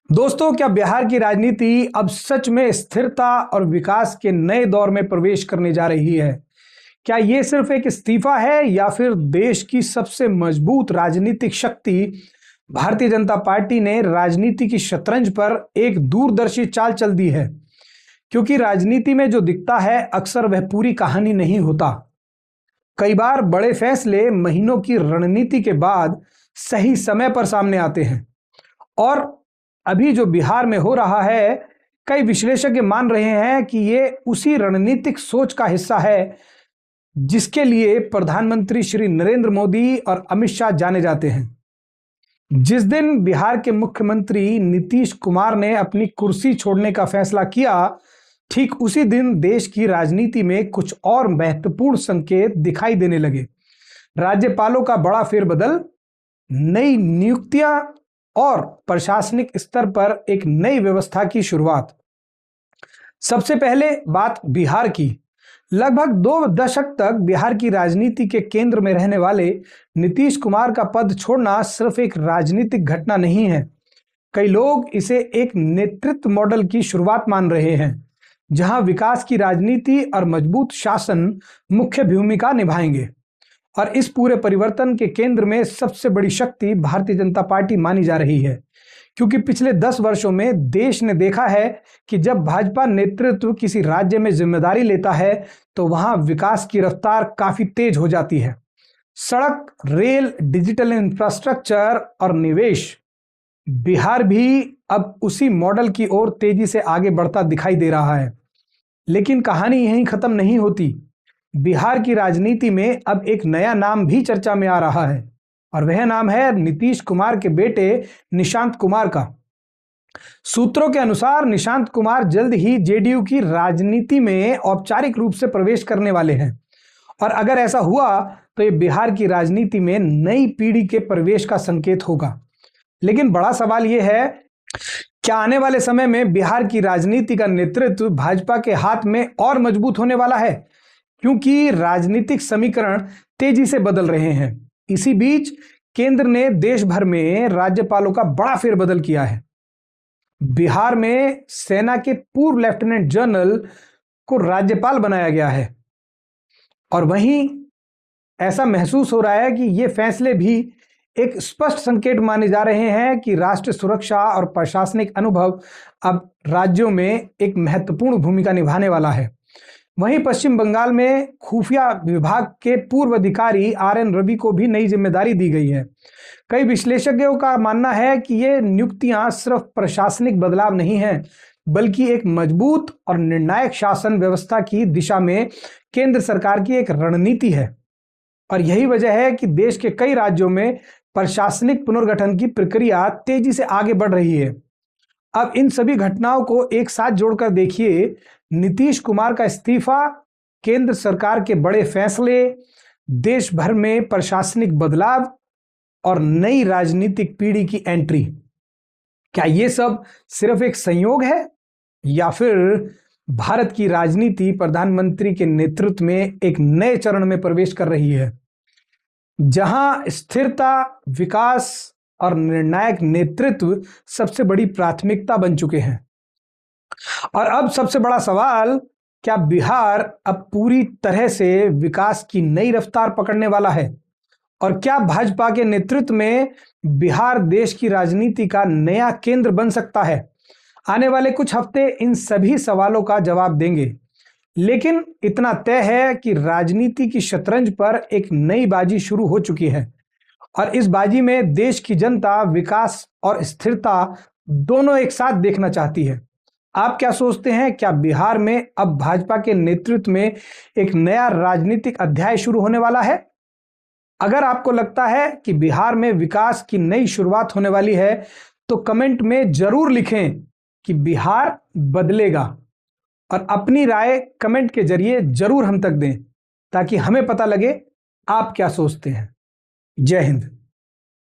दोस्तों, क्या बिहार की राजनीति अब सच में स्थिरता और विकास के नए दौर में प्रवेश करने जा रही है? क्या ये सिर्फ एक इस्तीफा है या फिर देश की सबसे मजबूत राजनीतिक शक्ति भारतीय जनता पार्टी ने राजनीति की शतरंज पर एक दूरदर्शी चाल चल दी है? क्योंकि राजनीति में जो दिखता है अक्सर वह पूरी कहानी नहीं होता। कई बार बड़े फैसले महीनों की रणनीति के बाद सही समय पर सामने आते हैं और अभी जो बिहार में हो रहा है, कई विश्लेषक मान रहे हैं कि ये उसी रणनीतिक सोच का हिस्सा है जिसके लिए प्रधानमंत्री श्री नरेंद्र मोदी और अमित शाह जाने जाते हैं। जिस दिन बिहार के मुख्यमंत्री नीतीश कुमार ने अपनी कुर्सी छोड़ने का फैसला किया, ठीक उसी दिन देश की राजनीति में कुछ और महत्वपूर्ण संकेत दिखाई देने लगे। राज्यपालों का बड़ा फेरबदल, नई नियुक्तियां और प्रशासनिक स्तर पर एक नई व्यवस्था की शुरुआत। सबसे पहले बात बिहार की। लगभग 2 दशक तक बिहार की राजनीति के केंद्र में रहने वाले नीतीश कुमार का पद छोड़ना सिर्फ एक राजनीतिक घटना नहीं है। कई लोग इसे एक नेतृत्व मॉडल की शुरुआत मान रहे हैं, जहां विकास की राजनीति और मजबूत शासन मुख्य भूमिका निभाएंगे। और इस पूरे परिवर्तन के केंद्र में सबसे बड़ी शक्ति भारतीय जनता पार्टी मानी जा रही है, क्योंकि पिछले 10 वर्षों में देश ने देखा है कि जब भाजपा नेतृत्व किसी राज्य में जिम्मेदारी लेता है तो वहां विकास की रफ्तार काफी तेज हो जाती है। सड़क, रेल, डिजिटल इंफ्रास्ट्रक्चर और निवेश, बिहार भी अब उसी मॉडल की ओर तेजी से आगे बढ़ता दिखाई दे रहा है। लेकिन कहानी यहीं खत्म नहीं होती। बिहार की राजनीति में अब एक नया नाम भी चर्चा में आ रहा है और वह नाम है नीतीश कुमार के बेटे निशांत कुमार का। सूत्रों के अनुसार निशांत कुमार जल्द ही जेडीयू की राजनीति में औपचारिक रूप से प्रवेश करने वाले हैं और अगर ऐसा हुआ तो ये बिहार की राजनीति में नई पीढ़ी के प्रवेश का संकेत होगा। लेकिन बड़ा सवाल यह है, क्या आने वाले समय में बिहार की राजनीति का नेतृत्व भाजपा के हाथ में और मजबूत होने वाला है? क्योंकि राजनीतिक समीकरण तेजी से बदल रहे हैं। इसी बीच केंद्र ने देश भर में राज्यपालों का बड़ा फेरबदल किया है। बिहार में सेना के पूर्व लेफ्टिनेंट जनरल को राज्यपाल बनाया गया है और वहीं ऐसा महसूस हो रहा है कि ये फैसले भी एक स्पष्ट संकेत माने जा रहे हैं कि राष्ट्रीय सुरक्षा और प्रशासनिक अनुभव अब राज्यों में एक महत्वपूर्ण भूमिका निभाने वाला है। वहीं पश्चिम बंगाल में खुफिया विभाग के पूर्व अधिकारी RN रवि को भी नई जिम्मेदारी दी गई है। कई विश्लेषकों का मानना है कि ये नियुक्तियां सिर्फ प्रशासनिक बदलाव नहीं हैं, बल्कि एक मजबूत और निर्णायक शासन व्यवस्था की दिशा में केंद्र सरकार की एक रणनीति है। और यही वजह है कि देश के कई राज्यों में प्रशासनिक पुनर्गठन की प्रक्रिया तेजी से आगे बढ़ रही है। अब इन सभी घटनाओं को एक साथ जोड़कर देखिए, नीतीश कुमार का इस्तीफा, केंद्र सरकार के बड़े फैसले, देश भर में प्रशासनिक बदलाव और नई राजनीतिक पीढ़ी की एंट्री। क्या ये सब सिर्फ एक संयोग है या फिर भारत की राजनीति प्रधानमंत्री के नेतृत्व में एक नए चरण में प्रवेश कर रही है, जहां स्थिरता, विकास और निर्णायक नेतृत्व सबसे बड़ी प्राथमिकता बन चुके हैं? और अब सबसे बड़ा सवाल, क्या बिहार अब पूरी तरह से विकास की नई रफ्तार पकड़ने वाला है? और क्या भाजपा के नेतृत्व में बिहार देश की राजनीति का नया केंद्र बन सकता है? आने वाले कुछ हफ्ते इन सभी सवालों का जवाब देंगे। लेकिन इतना तय है कि राजनीति की शतरंज पर एक नई बाजी शुरू हो चुकी है और इस बाजी में देश की जनता विकास और स्थिरता दोनों एक साथ देखना चाहती है। आप क्या सोचते हैं? क्या बिहार में अब भाजपा के नेतृत्व में एक नया राजनीतिक अध्याय शुरू होने वाला है? अगर आपको लगता है कि बिहार में विकास की नई शुरुआत होने वाली है तो कमेंट में जरूर लिखें कि बिहार बदलेगा और अपनी राय कमेंट के जरिए जरूर हम तक दें ताकि हमें पता लगे आप क्या सोचते हैं। जय हिंद।